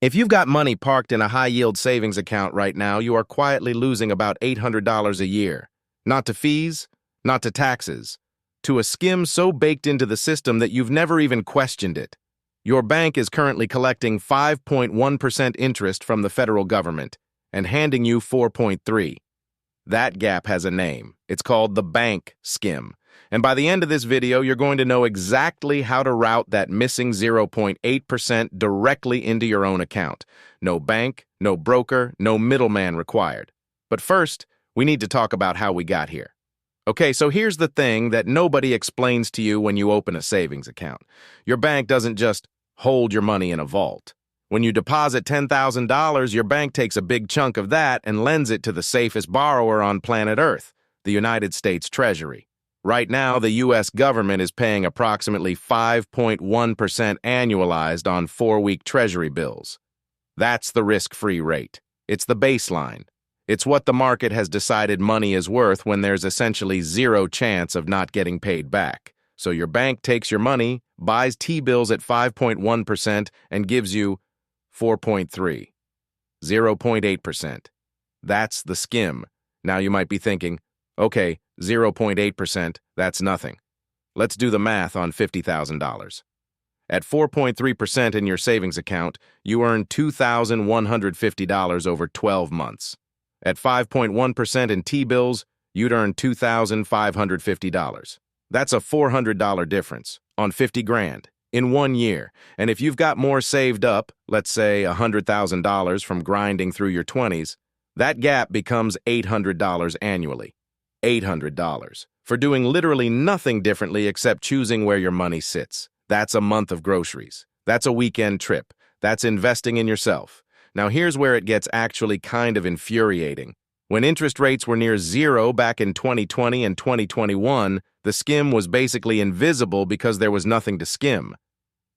If you've got money parked in a high-yield savings account right now, you are quietly losing about $800 a year. Not to fees, not to taxes, to a skim so baked into the system that you've never even questioned it. Your bank is currently collecting 5.1% interest from the federal government and handing you 4.3. That gap has a name. It's called the bank skim. And by the end of this video, you're going to know exactly how to route that missing 0.8% directly into your own account. No bank, no broker, no middleman required. But first, we need to talk about how we got here. Okay, so here's the thing that nobody explains to you when you open a savings account. Your bank doesn't just hold your money in a vault. When you deposit $10,000, your bank takes a big chunk of that and lends it to the safest borrower on planet Earth, the United States Treasury. Right now, the U.S. government is paying approximately 5.1% annualized on 4-week Treasury bills. That's the risk-free rate. It's the baseline. It's what the market has decided money is worth when there's essentially zero chance of not getting paid back. So your bank takes your money, buys T-bills at 5.1%, and gives you 4.3, 0.8%. That's the skim. Now you might be thinking, okay, 0.8%, that's nothing. Let's do the math on $50,000. At 4.3% in your savings account, you earn $2,150 over 12 months. At 5.1% in T-bills, you'd earn $2,550. That's a $400 difference on 50 grand in 1 year. And if you've got more saved up, let's say $100,000 from grinding through your 20s, that gap becomes $800 annually. $800 for doing literally nothing differently except choosing where your money sits. That's a month of groceries. That's a weekend trip. That's investing in yourself. Now here's where it gets actually kind of infuriating. When interest rates were near zero back in 2020 and 2021, the skim was basically invisible because there was nothing to skim.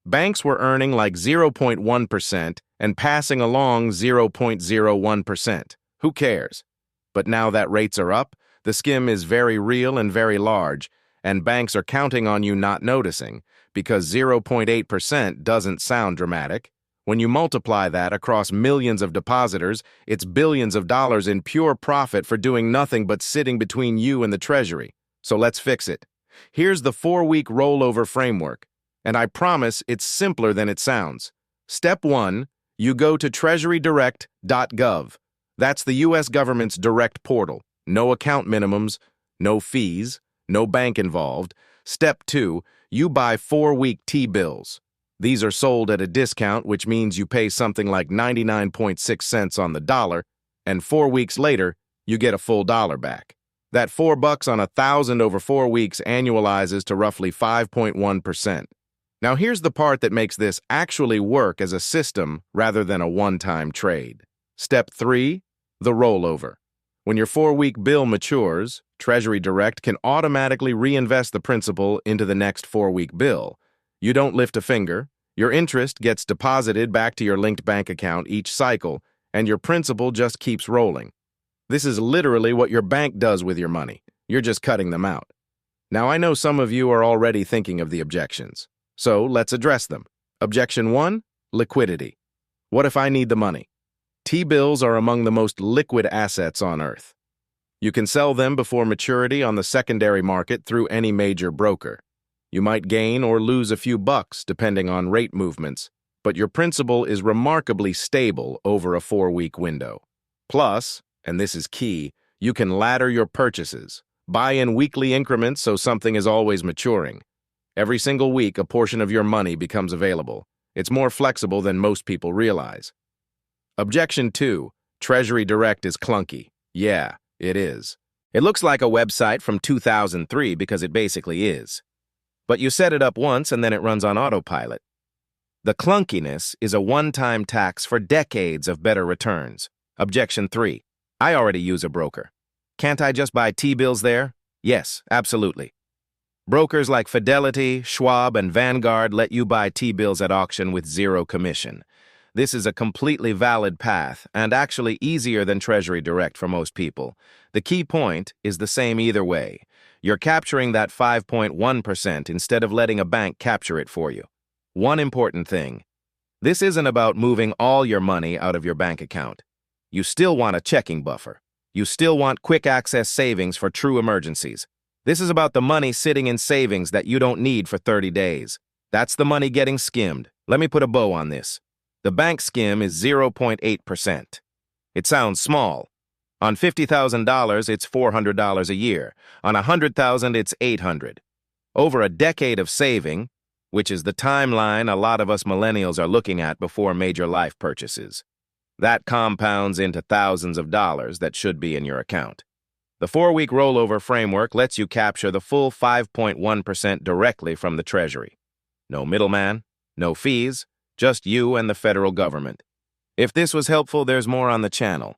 Banks were earning like 0.1% and passing along 0.01%. Who cares? But now that rates are up, the skim is very real and very large, and banks are counting on you not noticing, because 0.8% doesn't sound dramatic. When you multiply that across millions of depositors, it's billions of dollars in pure profit for doing nothing but sitting between you and the Treasury. So let's fix it. Here's the 4-week rollover framework, and I promise it's simpler than it sounds. Step 1, you go to treasurydirect.gov. That's the U.S. government's direct portal. No account minimums, no fees, no bank involved. Step 2, you buy 4-week T-bills. These are sold at a discount, which means you pay something like 99.6 cents on the dollar, and 4 weeks later, you get a full dollar back. That $4 on 1,000 over 4 weeks annualizes to roughly 5.1%. Now here's the part that makes this actually work as a system rather than a one-time trade. Step 3, the rollover. When your 4-week bill matures, Treasury Direct can automatically reinvest the principal into the next 4-week bill. You don't lift a finger, your interest gets deposited back to your linked bank account each cycle, and your principal just keeps rolling. This is literally what your bank does with your money. You're just cutting them out. Now I know some of you are already thinking of the objections, so let's address them. Objection 1, liquidity. What if I need the money? T-bills are among the most liquid assets on Earth. You can sell them before maturity on the secondary market through any major broker. You might gain or lose a few bucks depending on rate movements, but your principal is remarkably stable over a 4-week window. Plus, and this is key, you can ladder your purchases. Buy in weekly increments so something is always maturing. Every single week, a portion of your money becomes available. It's more flexible than most people realize. Objection 2, Treasury Direct is clunky. Yeah, it is. It looks like a website from 2003 because it basically is. But you set it up once and then it runs on autopilot. The clunkiness is a one-time tax for decades of better returns. Objection 3, I already use a broker. Can't I just buy T-bills there? Yes, absolutely. Brokers like Fidelity, Schwab, and Vanguard let you buy T-bills at auction with zero commission. This is a completely valid path and actually easier than Treasury Direct for most people. The key point is the same either way. You're capturing that 5.1% instead of letting a bank capture it for you. One important thing, This isn't about moving all your money out of your bank account. You still want a checking buffer. You still want quick access savings for true emergencies. This is about the money sitting in savings that you don't need for 30 days. That's the money getting skimmed. Let me put a bow on this. The bank skim is 0.8%. It sounds small. On $50,000, it's $400 a year. On $100,000, it's $800. Over a decade of saving, which is the timeline a lot of us millennials are looking at before major life purchases. That compounds into thousands of dollars that should be in your account. The 4-week rollover framework lets you capture the full 5.1% directly from the Treasury. No middleman, no fees, just you and the federal government. If this was helpful, there's more on the channel.